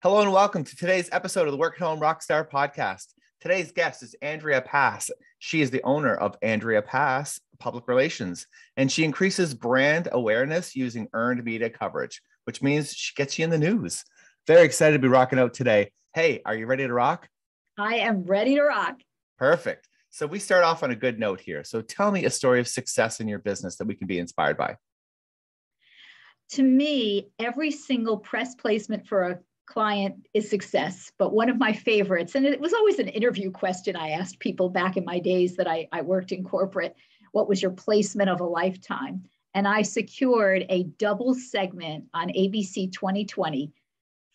Hello and welcome to today's episode of the Work at Home Rockstar podcast. Today's guest is Andrea Pass. She is the owner of Andrea Pass Public Relations, and she increases brand awareness using earned media coverage, which means she gets you in the news. Very excited to be rocking out today. Hey, are you ready to rock? I am ready to rock. Perfect. So we start off on a good note here. So tell me a story of success in your business that we can be inspired by. To me, every single press placement for a client is success, but one of my favorites, and it was always an interview question I asked people back in my days that I worked in corporate, what was your placement of a lifetime? And I secured a double segment on ABC 2020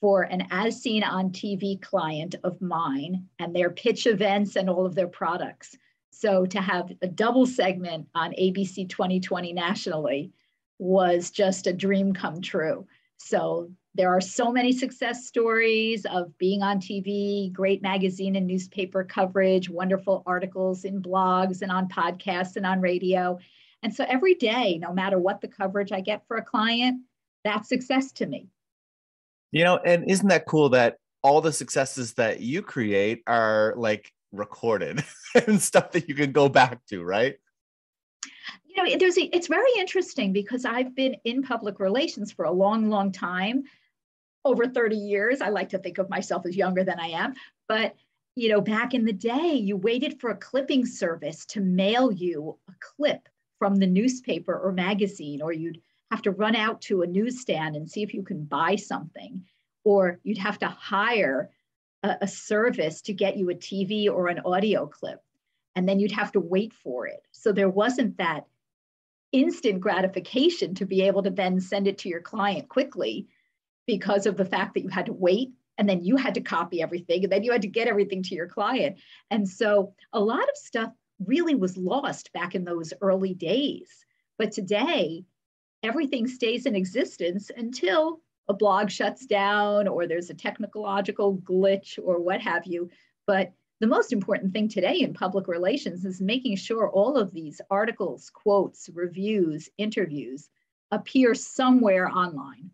for an as seen on TV client of mine and their pitch events and all of their products. So to have a double segment on ABC 2020 nationally was just a dream come true. So there are so many success stories of being on TV, great magazine and newspaper coverage, wonderful articles in blogs and on podcasts and on radio. And so every day, no matter what the coverage I get for a client, that's success to me. You know, and isn't that cool that all the successes that you create are like recorded and stuff that you can go back to, right? You know, it's very interesting because I've been in public relations for a long, long time, over 30 years. I like to think of myself as younger than I am. But, you know, back in the day, you waited for a clipping service to mail you a clip from the newspaper or magazine, or you'd have to run out to a newsstand and see if you can buy something, or you'd have to hire a service to get you a TV or an audio clip, and then you'd have to wait for it. So there wasn't that instant gratification to be able to then send it to your client quickly because of the fact that you had to wait, and then you had to copy everything, and then you had to get everything to your client. And so a lot of stuff really was lost back in those early days. But today, everything stays in existence until a blog shuts down or there's a technological glitch or what have you. But the most important thing today in public relations is making sure all of these articles, quotes, reviews, interviews appear somewhere online.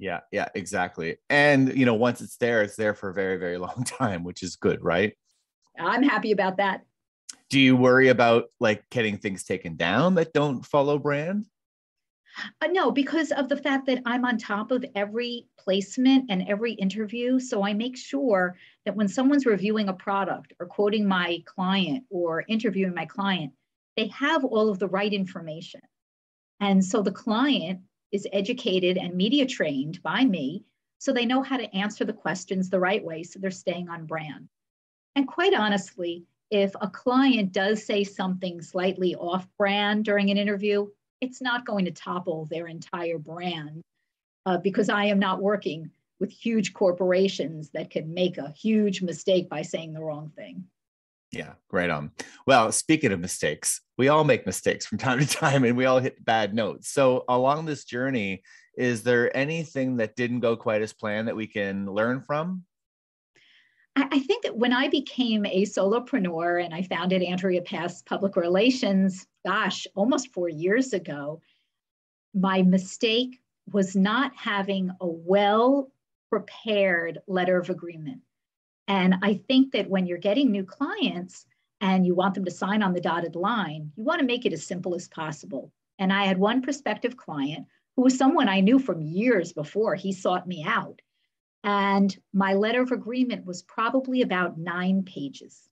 Yeah, exactly. And, you know, once it's there for a very, very long time, which is good, right? I'm happy about that. Do you worry about like getting things taken down that don't follow brand? No, because of the fact that I'm on top of every placement and every interview. So I make sure that when someone's reviewing a product or quoting my client or interviewing my client, they have all of the right information. And so the client is educated and media trained by me, so they know how to answer the questions the right way, so they're staying on brand. And quite honestly, if a client does say something slightly off brand during an interview, it's not going to topple their entire brand because I am not working with huge corporations that can make a huge mistake by saying the wrong thing. Yeah, right on. Well, speaking of mistakes, we all make mistakes from time to time and we all hit bad notes. So along this journey, is there anything that didn't go quite as planned that we can learn from? I think that when I became a solopreneur and I founded Andrea Pass Public Relations, almost 4 years ago, my mistake was not having a well-prepared letter of agreement. And I think that when you're getting new clients and you want them to sign on the dotted line, you want to make it as simple as possible. And I had one prospective client who was someone I knew from years before he sought me out. And my letter of agreement was probably about 9 pages.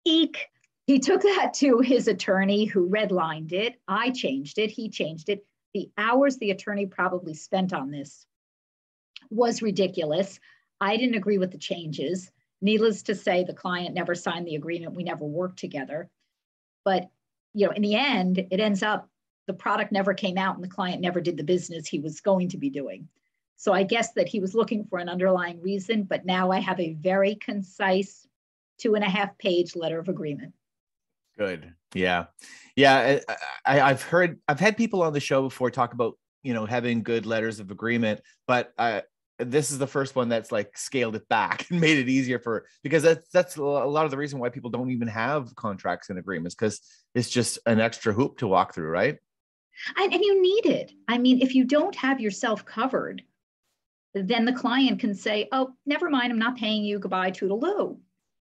Eek! He took that to his attorney who redlined it. I changed it. He changed it. The hours the attorney probably spent on this was ridiculous. I didn't agree with the changes. Needless to say, the client never signed the agreement. We never worked together. But, you know, in the end, it ends up the product never came out and the client never did the business he was going to be doing. So I guess that he was looking for an underlying reason, but now I have a very concise 2.5-page letter of agreement. Good. Yeah. I've had people on the show before talk about, you know, having good letters of agreement, but this is the first one that's like scaled it back and made it easier because that's a lot of the reason why people don't even have contracts and agreements, because it's just an extra hoop to walk through, right? And you need it. I mean, if you don't have yourself covered, then the client can say, oh, never mind, I'm not paying you, goodbye, toodaloo.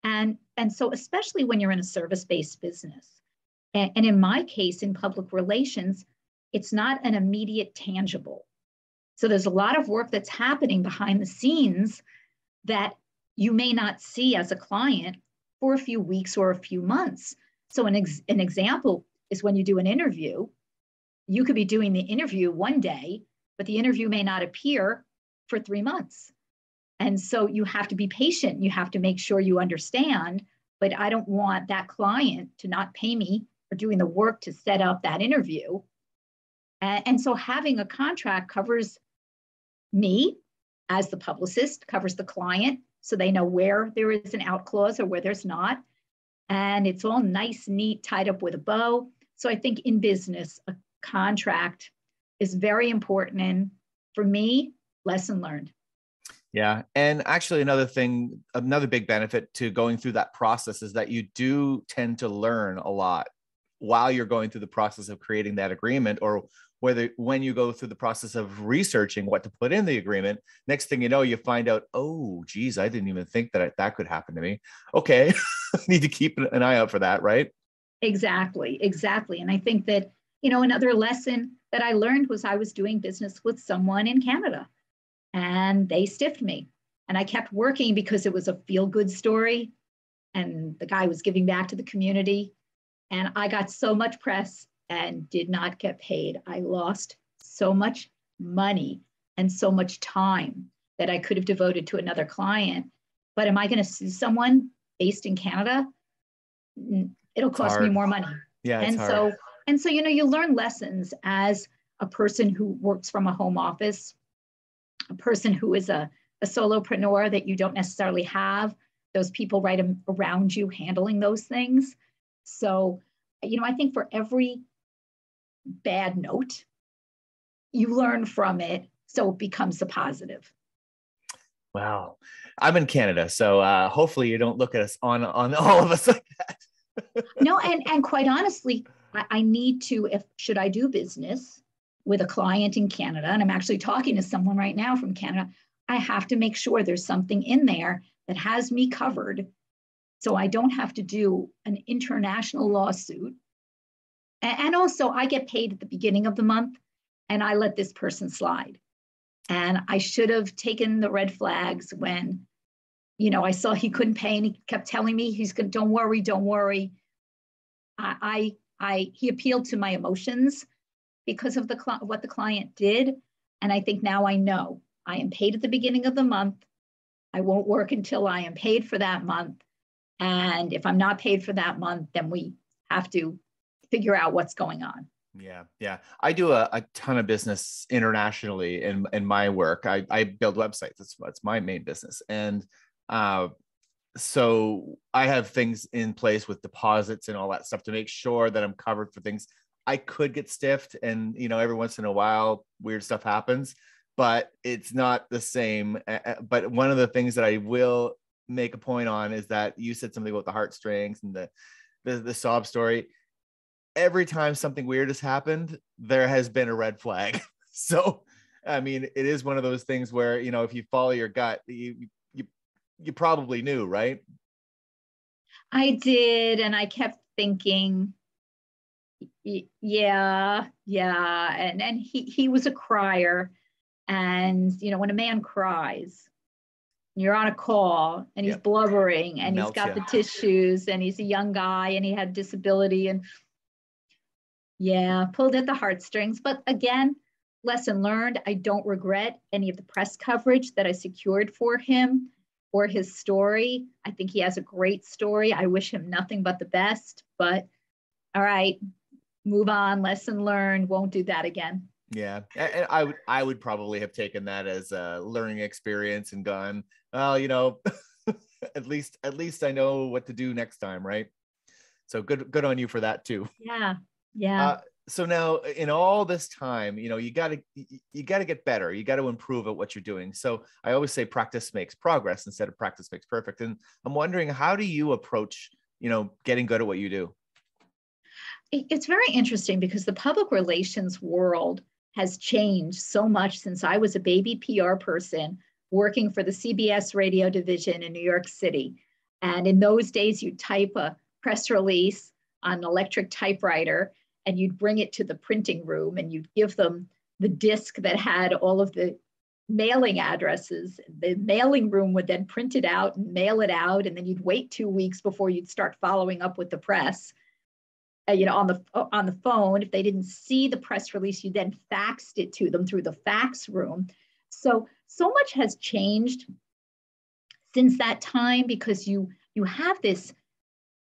And so especially when you're in a service-based business, and in my case, in public relations, it's not an immediate tangible. So there's a lot of work that's happening behind the scenes that you may not see as a client for a few weeks or a few months. So an example is when you do an interview, you could be doing the interview one day, but the interview may not appear for 3 months. And so you have to be patient. You have to make sure you understand, but I don't want that client to not pay me for doing the work to set up that interview. And so having a contract covers me as the publicist, covers the client, so they know where there is an out clause or where there's not. And it's all nice, neat, tied up with a bow. So I think in business, a contract is very important. And for me, lesson learned. Yeah. And actually another thing, another big benefit to going through that process is that you do tend to learn a lot while you're going through the process of creating that agreement, or whether when you go through the process of researching what to put in the agreement, next thing you know, you find out, oh, geez, I didn't even think that that could happen to me. Okay. I need to keep an eye out for that. Right. Exactly. Exactly. And I think that, another lesson that I learned was I was doing business with someone in Canada and they stiffed me, and I kept working because it was a feel-good story and the guy was giving back to the community. And I got so much press and did not get paid. I lost so much money and so much time that I could have devoted to another client. But am I going to sue someone based in Canada? It'll cost me more money. Yeah, it's and hard. so you learn lessons as a person who works from a home office, a person who is a solopreneur that you don't necessarily have those people right around you handling those things. So, I think for every bad note, you learn from it, so it becomes a positive. Wow. I'm in Canada, so hopefully you don't look at us on all of us like that. No, and quite honestly, I need to, should I do business with a client in Canada, and I'm actually talking to someone right now from Canada, I have to make sure there's something in there that has me covered so I don't have to do an international lawsuit. And also, I get paid at the beginning of the month, and I let this person slide. And I should have taken the red flags when, I saw he couldn't pay, and he kept telling me he's going, don't worry, don't worry. He appealed to my emotions because of what the client did. And I think now I know I am paid at the beginning of the month. I won't work until I am paid for that month. And if I'm not paid for that month, then we have to figure out what's going on. Yeah. Yeah. I do a ton of business internationally in my work. I build websites. That's my main business. And so I have things in place with deposits and all that stuff to make sure that I'm covered for things. I could get stiffed, and, every once in a while, weird stuff happens, but it's not the same. But one of the things that I will make a point on is that you said something about the heartstrings and the sob story. Every time something weird has happened, there has been a red flag. So, I mean, it is one of those things where, if you follow your gut, you probably knew, right? I did. And I kept thinking, yeah. And he was a crier. And, when a man cries, you're on a call and he's blubbering and he's got the tissues and he's a young guy and he had disability and pulled at the heartstrings. But again, lesson learned. I don't regret any of the press coverage that I secured for him or his story. I think he has a great story. I wish him nothing but the best, but all right, move on, lesson learned, won't do that again. Yeah. And I would probably have taken that as a learning experience and gone, well, at least I know what to do next time. Right. So good on you for that too. Yeah. So now in all this time, you got to get better. You got to improve at what you're doing. So I always say practice makes progress instead of practice makes perfect. And I'm wondering, how do you approach, getting good at what you do? It's very interesting because the public relations world has changed so much since I was a baby PR person working for the CBS radio division in New York City. And in those days, you'd type a press release on an electric typewriter and you'd bring it to the printing room and you'd give them the disc that had all of the mailing addresses. The mailing room would then print it out and mail it out. And then you'd wait 2 weeks before you'd start following up with the press. On the phone. If they didn't see the press release, you then faxed it to them through the fax room. So much has changed since that time because you have this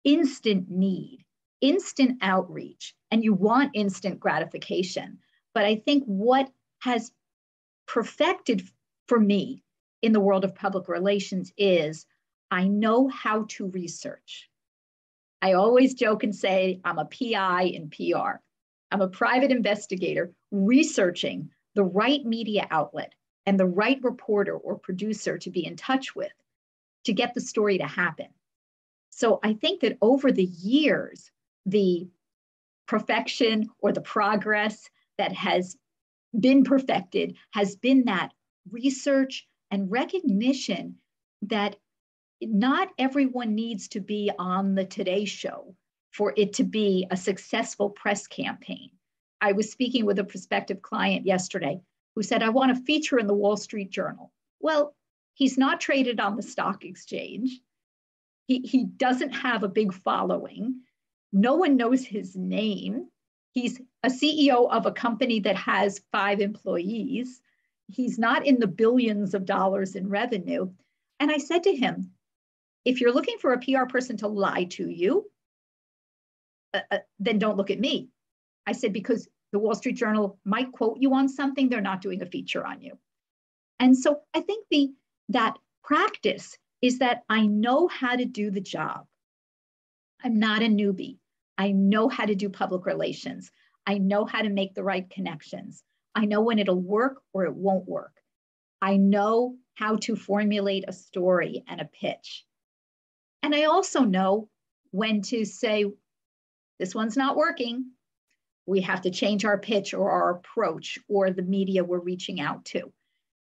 instant need, instant outreach, and you want instant gratification. But I think what has perfected for me in the world of public relations is I know how to research. I always joke and say I'm a PI in PR. I'm a private investigator researching the right media outlet and the right reporter or producer to be in touch with to get the story to happen. So I think that over the years, the perfection or the progress that has been perfected has been that research and recognition that not everyone needs to be on the Today Show for it to be a successful press campaign. I was speaking with a prospective client yesterday who said, I want a feature in the Wall Street Journal. Well, he's not traded on the stock exchange. He doesn't have a big following. No one knows his name. He's a CEO of a company that has 5 employees. He's not in the billions of dollars in revenue. And I said to him, if you're looking for a PR person to lie to you, then don't look at me. I said, because the Wall Street Journal might quote you on something, they're not doing a feature on you. And so I think that practice is that I know how to do the job. I'm not a newbie. I know how to do public relations. I know how to make the right connections. I know when it'll work or it won't work. I know how to formulate a story and a pitch. And I also know when to say, this one's not working. We have to change our pitch or our approach or the media we're reaching out to.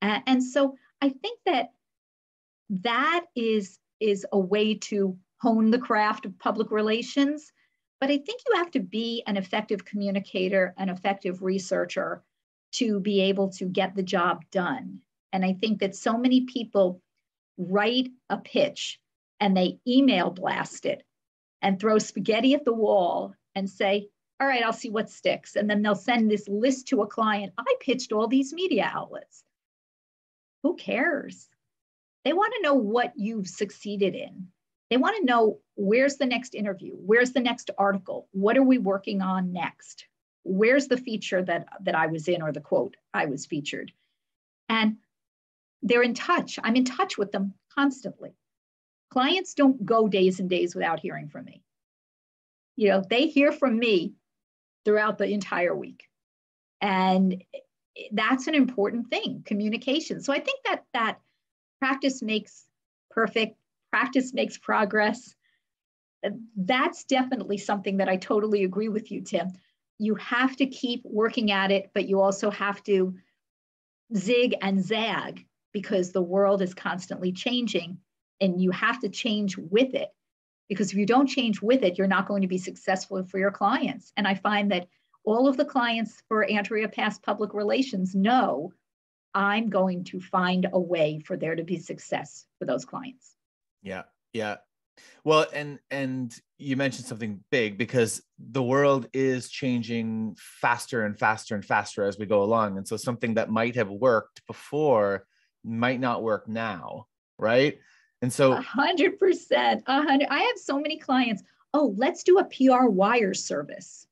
And so I think that is a way to hone the craft of public relations. But I think you have to be an effective communicator, an effective researcher to be able to get the job done. And I think that so many people write a pitch and they email blast it and throw spaghetti at the wall and say, all right, I'll see what sticks. And then they'll send this list to a client. I pitched all these media outlets. Who cares? They want to know what you've succeeded in. They want to know where's the next interview? Where's the next article? What are we working on next? Where's the feature that I was in or the quote I was featured? And they're in touch. I'm in touch with them constantly. Clients don't go days and days without hearing from me. They hear from me throughout the entire week. And that's an important thing, communication. So I think that practice makes perfect, practice makes progress. That's definitely something that I totally agree with you, Tim. You have to keep working at it, but you also have to zig and zag because the world is constantly changing and you have to change with it. Because if you don't change with it, you're not going to be successful for your clients. And I find that all of the clients for Andrea Pass Public Relations know I'm going to find a way for there to be success for those clients. Yeah. Well, and you mentioned something big because the world is changing faster and faster and faster as we go along. And so something that might have worked before might not work now, right? And so 100%. I have so many clients. Oh, let's do a PR wire service.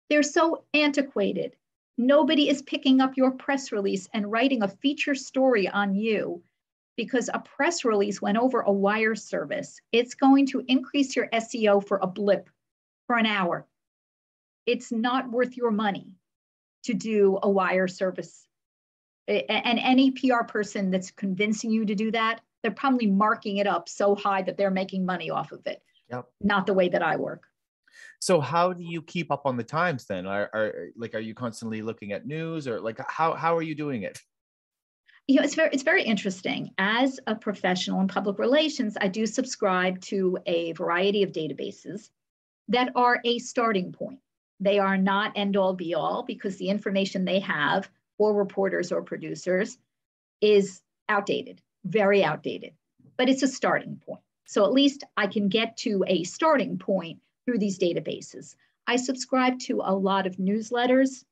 They're so antiquated. Nobody is picking up your press release and writing a feature story on you because a press release went over a wire service. It's going to increase your SEO for a blip for an hour. It's not worth your money to do a wire service. And any PR person that's convincing you to do that, they're probably marking it up so high that they're making money off of it. Yep. Not the way that I work. So how do you keep up on the times then? Are you constantly looking at news, or like how are you doing it? It's very interesting. As a professional in public relations, I do subscribe to a variety of databases that are a starting point. They are not end all be all, because the information they have for reporters or producers is outdated, very outdated, but it's a starting point. So at least I can get to a starting point through these databases. I subscribe to a lot of newsletters,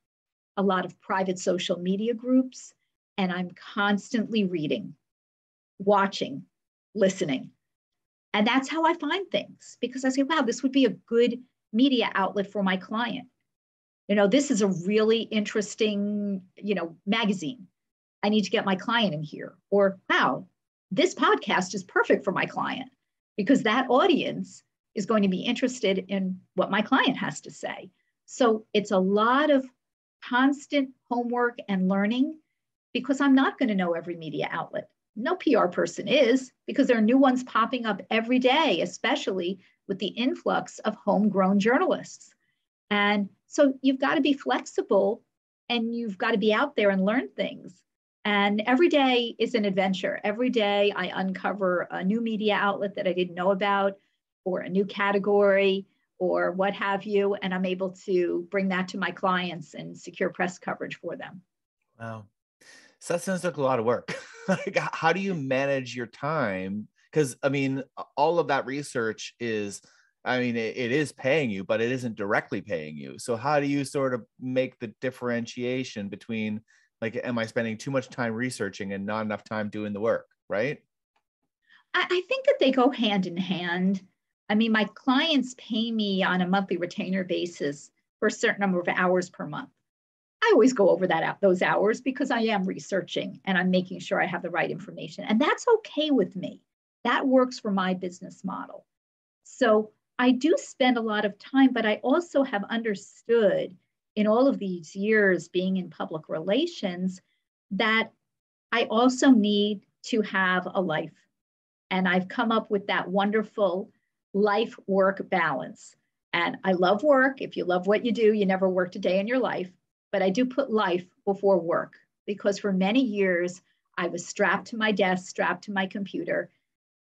a lot of private social media groups, and I'm constantly reading, watching, listening. And that's how I find things, because I say, wow, this would be a good media outlet for my client. This is a really interesting, magazine. I need to get my client in here. Or, wow, this podcast is perfect for my client, because that audience is going to be interested in what my client has to say. So it's a lot of constant homework and learning, because I'm not going to know every media outlet. No PR person is, because there are new ones popping up every day, especially with the influx of homegrown journalists. And so you've got to be flexible, and you've got to be out there and learn things. And every day is an adventure. Every day I uncover a new media outlet that I didn't know about, or a new category, or what have you. And I'm able to bring that to my clients and secure press coverage for them. Wow. So that sounds like a lot of work. Like, how do you manage your time? Because I mean, all of that research is, I mean, it is paying you, but it isn't directly paying you. So how do you sort of make the differentiation between, like, am I spending too much time researching and not enough time doing the work, right? I think that they go hand in hand. I mean, my clients pay me on a monthly retainer basis for a certain number of hours per month. I always go over those hours, because I am researching and I'm making sure I have the right information. And that's okay with me. That works for my business model. So I do spend a lot of time, but I also have understood in all of these years being in public relations that I also need to have a life. And I've come up with that wonderful life-work balance. And I love work. If you love what you do, you never worked a day in your life. But I do put life before work, because for many years, I was strapped to my desk, strapped to my computer,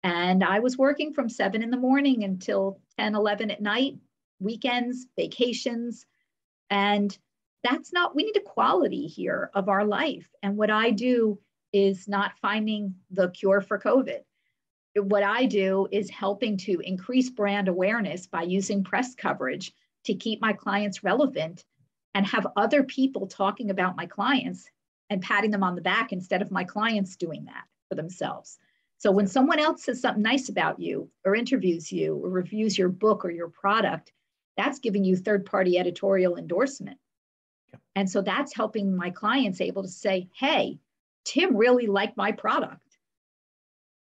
and I was working from 7 in the morning until 10, 11 at night, weekends, vacations. And we need a quality here of our life. And what I do is not finding the cure for COVID. What I do is helping to increase brand awareness by using press coverage to keep my clients relevant, and have other people talking about my clients and patting them on the back, instead of my clients doing that for themselves. So when someone else says something nice about you, or interviews you, or reviews your book or your product, that's giving you third-party editorial endorsement. Yep. And so that's helping my clients able to say, hey, Tim really liked my product,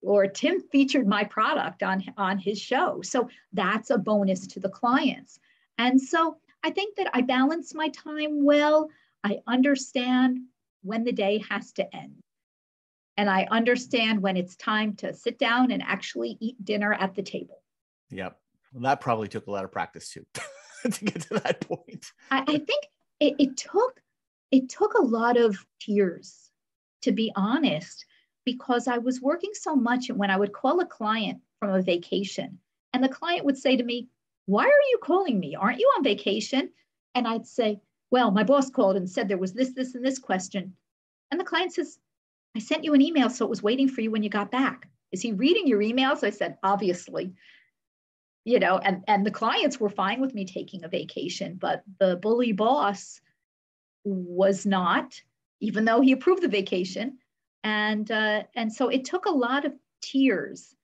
or Tim featured my product on his show. So that's a bonus to the clients. And so I think that I balance my time well. I understand when the day has to end. And I understand when it's time to sit down and actually eat dinner at the table. Yep. Well, that probably took a lot of practice too, to get to that point. I think it took a lot of tears, to be honest, because I was working so much. And when I would call a client from a vacation, and the client would say to me, why are you calling me? Aren't you on vacation? And I'd say, well, my boss called and said there was this, and this question. And the client says, I sent you an email, so it was waiting for you when you got back. Is he reading your emails? I said, obviously. And the clients were fine with me taking a vacation, but the bully boss was not, even though he approved the vacation. And so it took a lot of tears,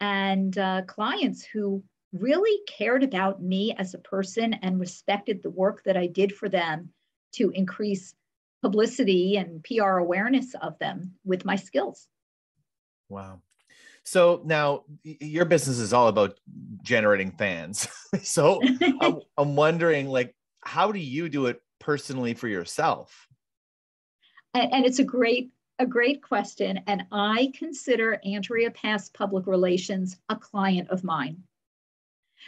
and clients who really cared about me as a person and respected the work that I did for them to increase publicity and PR awareness of them with my skills. Wow. So now your business is all about generating fans. So I'm wondering, like, how do you do it personally for yourself? And it's a great question. And I consider Andrea Pass Public Relations a client of mine.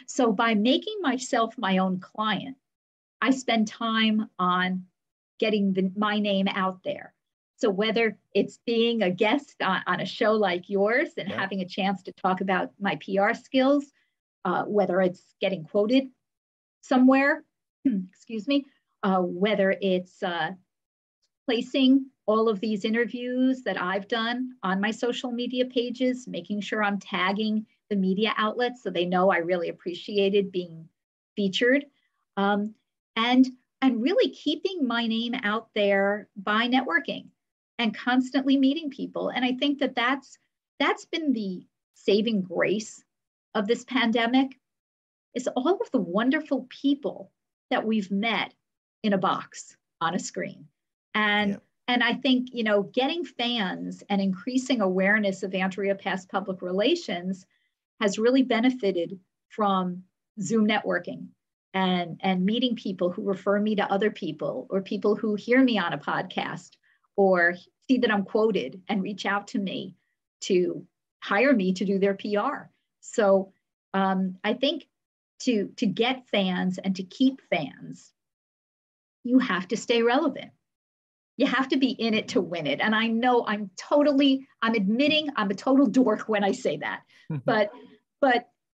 So by making myself my own client, I spend time on getting my name out there. So whether it's being a guest on a show like yours and having a chance to talk about my PR skills, whether it's getting quoted somewhere, excuse me, whether it's placing all of these interviews that I've done on my social media pages, making sure I'm tagging the media outlets so they know I really appreciated being featured, and really keeping my name out there by networking and constantly meeting people. And I think that that's been the saving grace of this pandemic, is all of the wonderful people that we've met in a box on a screen. And I think, getting fans and increasing awareness of Andrea Pass public relations has really benefited from Zoom networking and meeting people who refer me to other people, or people who hear me on a podcast or see that I'm quoted and reach out to me to hire me to do their PR. So I think to get fans and to keep fans, you have to stay relevant. You have to be in it to win it. And I know I'm admitting I'm a total dork when I say that. But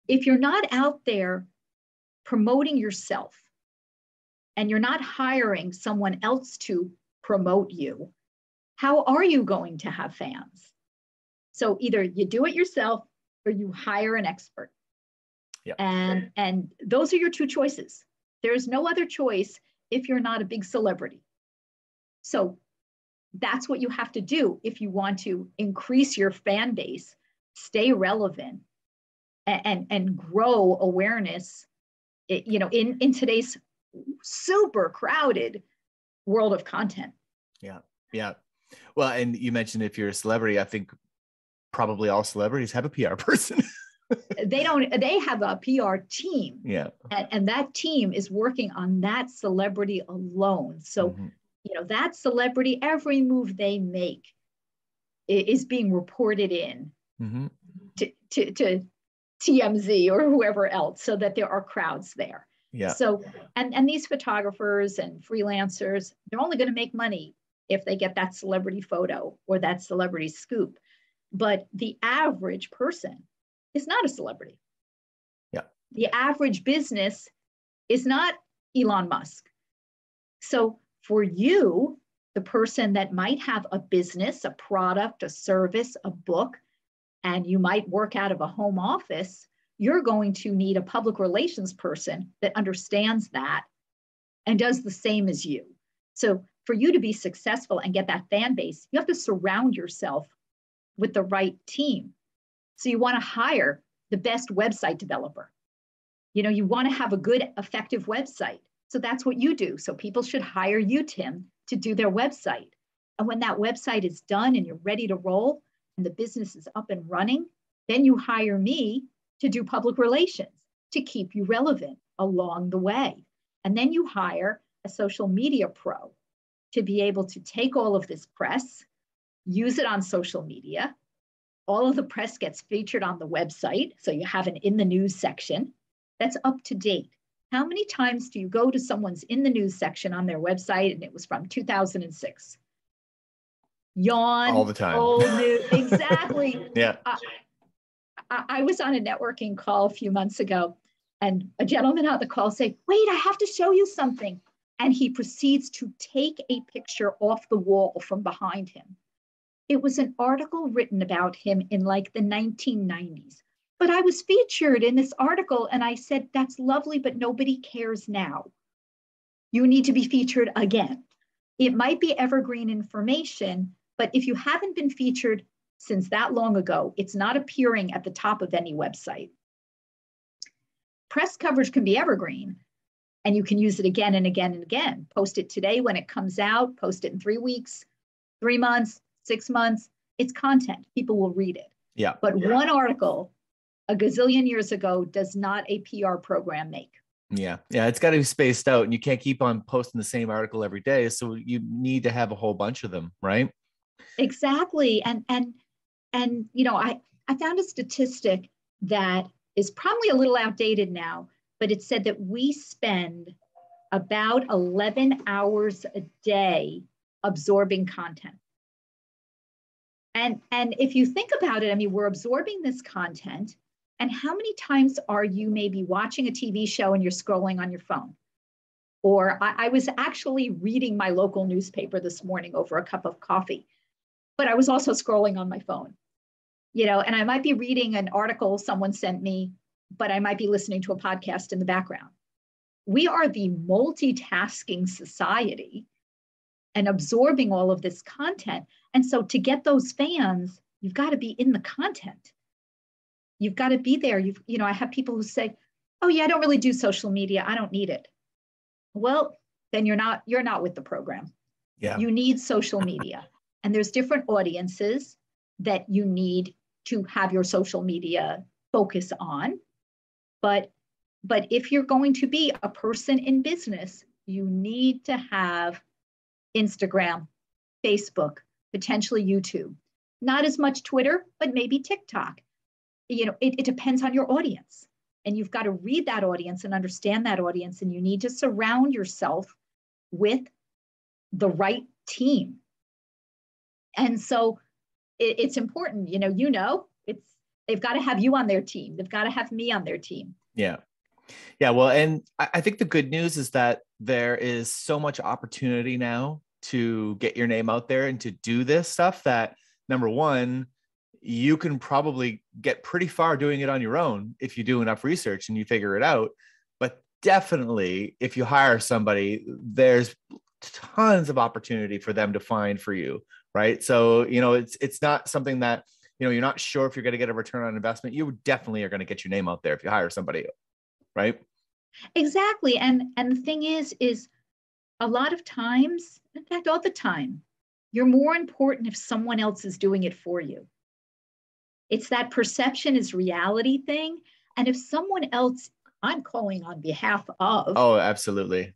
if you're not out there promoting yourself and you're not hiring someone else to promote you, how are you going to have fans? So either you do it yourself or you hire an expert. Yeah. And those are your two choices. There's no other choice if you're not a big celebrity. So that's what you have to do if you want to increase your fan base, stay relevant, and grow awareness, in today's super crowded world of content. Yeah. Yeah. Well, and you mentioned if you're a celebrity, I think probably all celebrities have a PR person. They have a PR team. Yeah. And that team is working on that celebrity alone. So, that celebrity, every move they make is being reported in to TMZ or whoever else, so that there are crowds there. Yeah. So, and these photographers and freelancers, they're only going to make money if they get that celebrity photo or that celebrity scoop. But the average person is not a celebrity. Yeah. The average business is not Elon Musk. So for you, the person that might have a business, a product, a service, a book, and you might work out of a home office, you're going to need a public relations person that understands that and does the same as you. So for you to be successful and get that fan base, you have to surround yourself with the right team. So you want to hire the best website developer. You want to have a good, effective website. So that's what you do. So people should hire you, Tim, to do their website. And when that website is done and you're ready to roll and the business is up and running, then you hire me to do public relations to keep you relevant along the way. And then you hire a social media pro to be able to take all of this press, use it on social media. All of the press gets featured on the website. So you have an in the news section that's up to date. How many times do you go to someone's in the news section on their website and it was from 2006? Yawn. All the time. Old news. Exactly. Yeah. I was on a networking call a few months ago, and a gentleman on the call said, "Wait, I have to show you something." And he proceeds to take a picture off the wall from behind him. It was an article written about him in like the 1990s. But I was featured in this article, and I said, "That's lovely, but nobody cares now. You need to be featured again." It might be evergreen information, but if you haven't been featured since that long ago, it's not appearing at the top of any website. Press coverage can be evergreen, and you can use it again and again and again. Post it today when it comes out, post it in 3 weeks, 3 months, 6 months. It's content. People will read it. Yeah. But one article a gazillion years ago does not a PR program make. Yeah. Yeah. It's got to be spaced out, and you can't keep on posting the same article every day. So you need to have a whole bunch of them, right? Exactly. And I found a statistic that is probably a little outdated now, but it said that we spend about 11 hours a day absorbing content. And if you think about it, I mean, we're absorbing this content. And how many times are you maybe watching a TV show and you're scrolling on your phone? Or I was actually reading my local newspaper this morning over a cup of coffee, but I was also scrolling on my phone, and I might be reading an article someone sent me, but I might be listening to a podcast in the background. We are the multitasking society and absorbing all of this content. And so to get those fans, you've got to be in the content. You've got to be there. I have people who say, oh yeah, I don't really do social media. I don't need it. Well, then you're not with the program. Yeah. You need social media. And there's different audiences that you need to have your social media focus on. But if you're going to be a person in business, you need to have Instagram, Facebook, potentially YouTube, not as much Twitter, but maybe TikTok. It depends on your audience. And you've got to read that audience and understand that audience. And you need to surround yourself with the right team. And so it's important, they've got to have you on their team. They've got to have me on their team. Yeah. Yeah. Well, and I think the good news is that there is so much opportunity now to get your name out there and to do this stuff that, number one, you can probably get pretty far doing it on your own if you do enough research and you figure it out. But definitely, if you hire somebody, there's tons of opportunity for them to find for you, right? So, it's not something that, you're not sure if you're going to get a return on investment. You definitely are going to get your name out there if you hire somebody, right? Exactly. And the thing is a lot of times, in fact, all the time, you're more important if someone else is doing it for you. It's that perception is reality thing. And if someone else I'm calling on behalf of, oh, absolutely,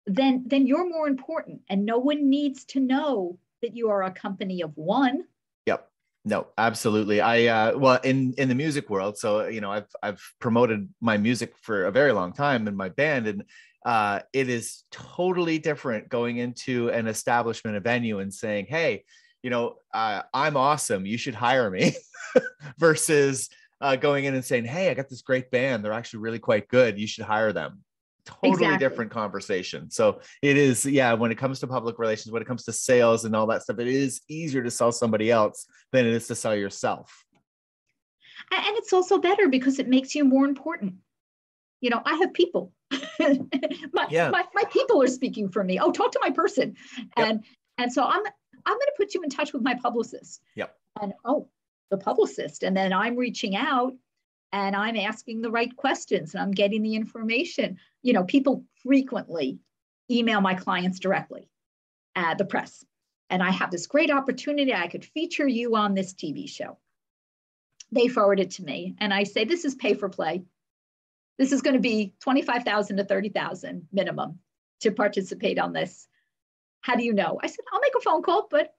then you're more important. And no one needs to know that you are a company of one. Yep. No, absolutely. Well, in the music world, so, I've promoted my music for a very long time in my band, and it is totally different going into an establishment, a venue, and saying, hey, I'm awesome, you should hire me, versus going in and saying, hey, I got this great band, they're actually really quite good, you should hire them. Totally Exactly. different conversation. So it is, when it comes to public relations, when it comes to sales and all that stuff, it is easier to sell somebody else than it is to sell yourself. And it's also better because it makes you more important. I have people. my people are speaking for me. Oh, talk to my person. Yep. And so I'm going to put you in touch with my publicist. Yep. And the publicist. And then I'm reaching out and I'm asking the right questions and I'm getting the information. People frequently email my clients directly at the press. And I have this great opportunity. I could feature you on this TV show. They forward it to me. And I say, this is pay for play. This is going to be $25,000 to $30,000 minimum to participate on this. How do you know? I said, I'll make a phone call, but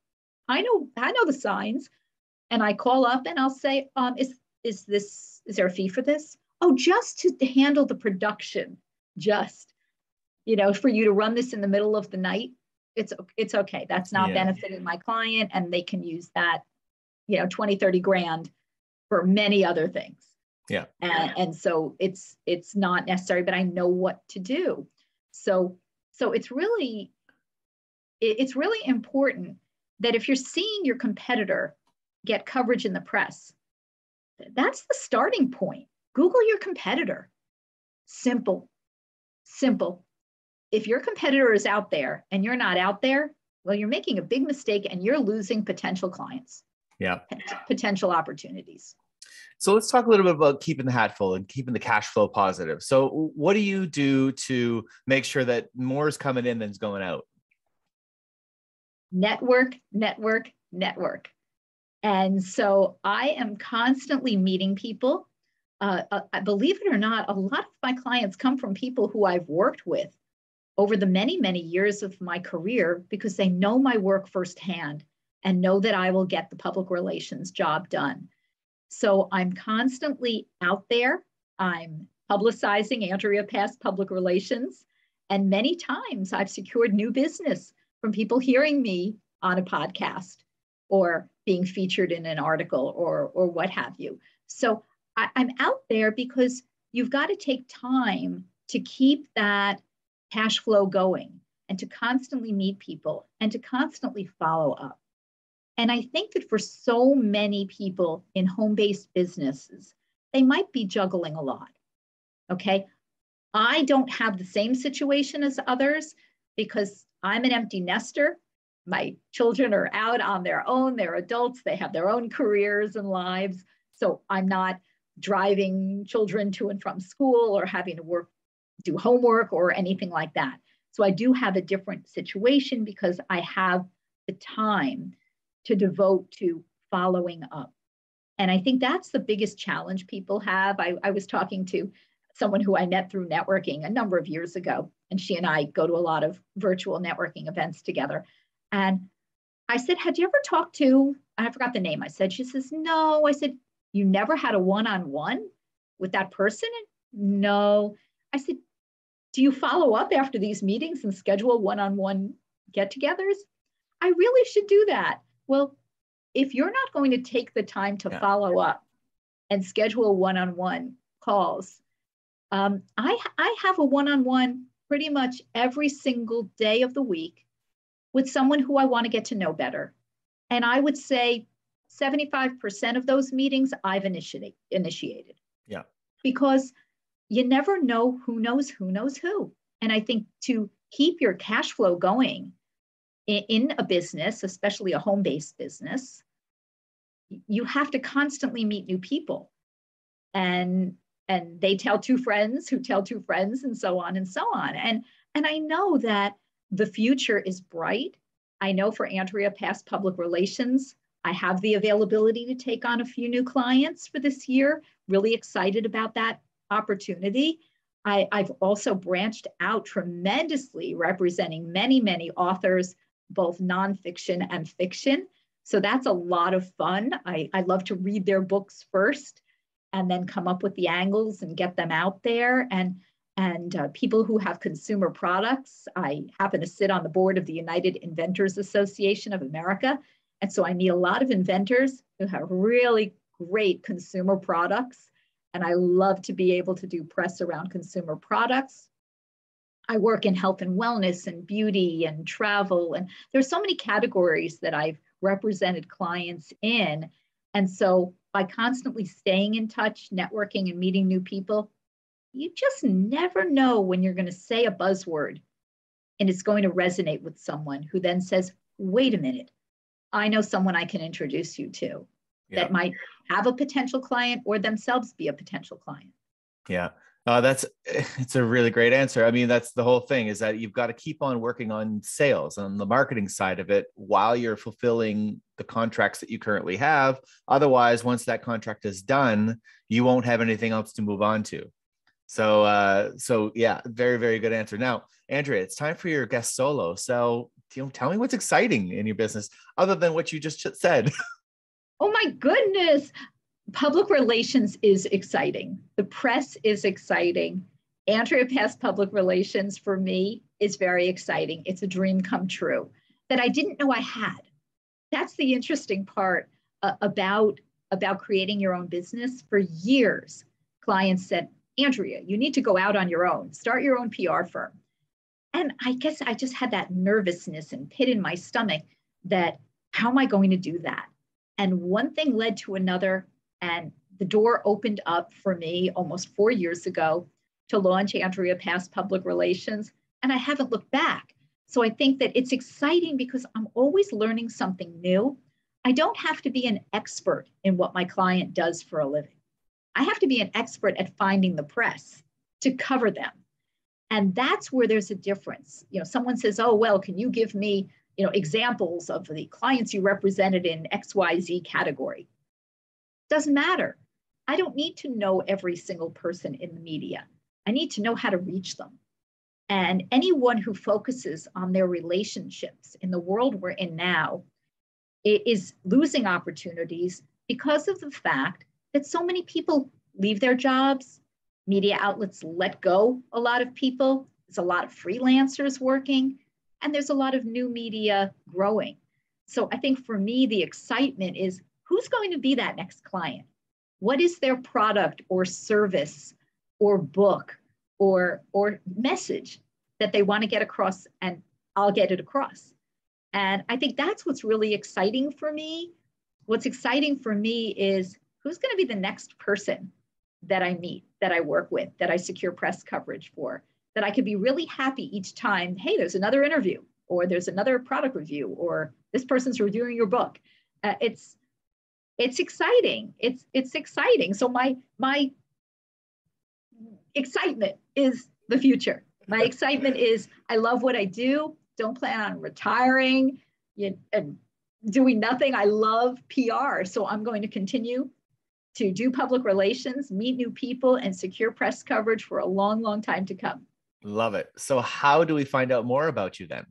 I know the signs. And I call up and I'll say, is there a fee for this? Oh, just to handle the production, for you to run this in the middle of the night. It's okay. That's not benefiting my client. And they can use that, 20, 30 grand for many other things. Yeah. And so it's not necessary, but I know what to do. So it's really important that if you're seeing your competitor get coverage in the press, that's the starting point. Google your competitor. Simple. If your competitor is out there and you're not out there, well, you're making a big mistake and you're losing potential clients. Yeah. Potential opportunities. So let's talk a little bit about keeping the hat full and keeping the cash flow positive. So what do you do to make sure that more is coming in than's going out? Network. And so I am constantly meeting people. Believe it or not, a lot of my clients come from people who I've worked with over the many, many years of my career because they know my work firsthand and know that I will get the public relations job done. So I'm constantly out there I'm publicizing Andrea Pass Public Relations. And many times I've secured new business from people hearing me on a podcast or being featured in an article or what have you. So I'm out there because you've got to take time to keep that cash flow going and to constantly meet people and to constantly follow up. And I think that for so many people in home-based businesses, they might be juggling a lot. Okay. I don't have the same situation as others because I'm an empty nester. My children are out on their own. They're adults. They have their own careers and lives. So I'm not driving children to and from school or having to do homework or anything like that. So I do have a different situation because I have the time to devote to following up. And I think that's the biggest challenge people have. I was talking to someone who I met through networking a number of years ago, and she and I go to a lot of virtual networking events together. And I said, had you ever talked to, I forgot the name. I said, she says, no. I said, you never had a one-on-one with that person? No. I said, do you follow up after these meetings and schedule one-on-one get-togethers? I really should do that. Well, if you're not going to take the time to follow up and schedule one-on-one calls, I have a one-on-one pretty much every single day of the week with someone who I want to get to know better. And I would say 75% of those meetings I've initiated. Yeah. Because you never know who knows who. And I think to keep your cash flow going in a business, especially a home-based business, you have to constantly meet new people. And they tell two friends who tell two friends and so on and so on. And I know that the future is bright. I know for Andrea Pass Public Relations, I have the availability to take on a few new clients for this year. Really excited about that opportunity. I've also branched out tremendously, representing many, many authors, both nonfiction and fiction. So that's a lot of fun. I love to read their books first and then come up with the angles and get them out there. And people who have consumer products. I happen to sit on the board of the United Inventors Association of America. And so I meet a lot of inventors who have really great consumer products. And I love to be able to do press around consumer products. I work in health and wellness and beauty and travel. And there's so many categories that I've represented clients in. And so by constantly staying in touch, networking and meeting new people, you just never know when you're going to say a buzzword and it's going to resonate with someone who then says, wait a minute, I know someone I can introduce you to that might have a potential client or themselves be a potential client. Yeah. It's a really great answer. I mean, that's the whole thing, is that you've got to keep on working on sales and the marketing side of it while you're fulfilling the contracts that you currently have. Otherwise, once that contract is done, you won't have anything else to move on to. So yeah, very, very good answer. Now, Andrea, it's time for your guest solo. So tell me what's exciting in your business other than what you just said. Oh my goodness. Public relations is exciting. The press is exciting. Andrea Pass Public Relations for me is very exciting. It's a dream come true that I didn't know I had. That's the interesting part about creating your own business. For years, clients said, Andrea, you need to go out on your own, start your own PR firm. And I guess I just had that nervousness and pit in my stomach that how am I going to do that? And one thing led to another. And the door opened up for me almost 4 years ago to launch Andrea Pass Public Relations. And I haven't looked back. So I think that it's exciting because I'm always learning something new. I don't have to be an expert in what my client does for a living. I have to be an expert at finding the press to cover them. And that's where there's a difference. Someone says, oh, well, can you give me, examples of the clients you represented in XYZ category? Doesn't matter. I don't need to know every single person in the media. I need to know how to reach them. And anyone who focuses on their relationships in the world we're in now is losing opportunities because of the fact that so many people leave their jobs, Media outlets let go a lot of people. There's a lot of freelancers working, and there's a lot of new media growing. So I think for me, the excitement is who's going to be that next client? What is their product or service or book or message that they want to get across, and I'll get it across. And I think that's what's really exciting for me. What's exciting for me is who's going to be the next person that I meet, that I work with, that I secure press coverage for, that I could be really happy each time. Hey, there's another interview, or there's another product review, or this person's reviewing your book. It's exciting. It's exciting. So my excitement is the future. My excitement is I love what I do. Don't plan on retiring and doing nothing. I love PR. So I'm going to continue to do public relations, meet new people, and secure press coverage for a long, long time to come. Love it. So how do we find out more about you then?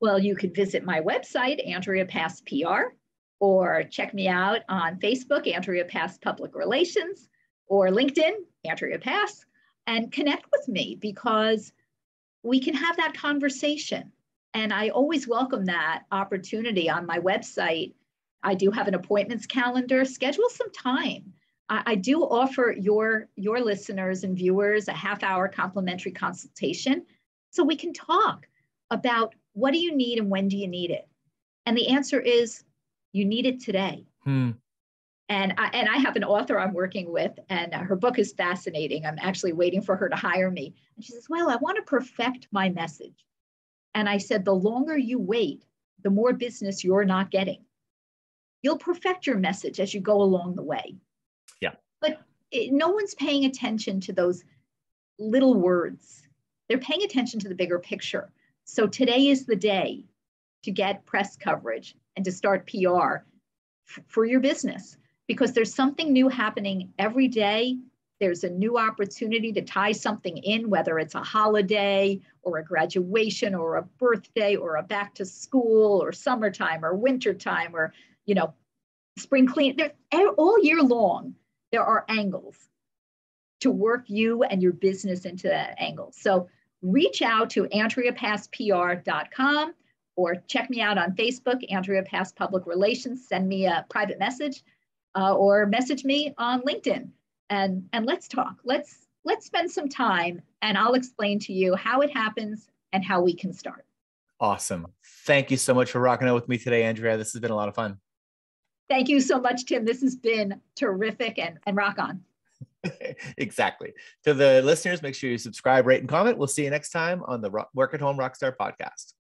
Well, you could visit my website, Andrea Pass PR, or check me out on Facebook, Andrea Pass Public Relations, or LinkedIn, Andrea Pass, and connect with me because we can have that conversation. And I always welcome that opportunity on my website. I do have an appointments calendar. Schedule some time. I do offer your listeners and viewers a half-hour complimentary consultation so we can talk about what do you need and when do you need it. And the answer is you need it today. And I have an author I'm working with, and her book is fascinating. I'm actually waiting for her to hire me. And she says, well, I want to perfect my message. And I said, the longer you wait, the more business you're not getting. You'll perfect your message as you go along the way. Yeah. But no one's paying attention to those little words. They're paying attention to the bigger picture. So today is the day to get press coverage and to start PR for your business, because there's something new happening every day. There's a new opportunity to tie something in, whether it's a holiday or a graduation or a birthday or a back to school or summertime or wintertime or, spring clean. All year long, there are angles to work you and your business into that angle. So reach out to AndreaPassPR.com or check me out on Facebook, Andrea Pass Public Relations. Send me a private message or message me on LinkedIn, and let's talk. Let's spend some time, and I'll explain to you how it happens and how we can start. Awesome. Thank you so much for rocking out with me today, Andrea. This has been a lot of fun. Thank you so much, Tim. This has been terrific, and rock on. Exactly. To the listeners, make sure you subscribe, rate, and comment. We'll see you next time on the Work at Home Rockstar podcast.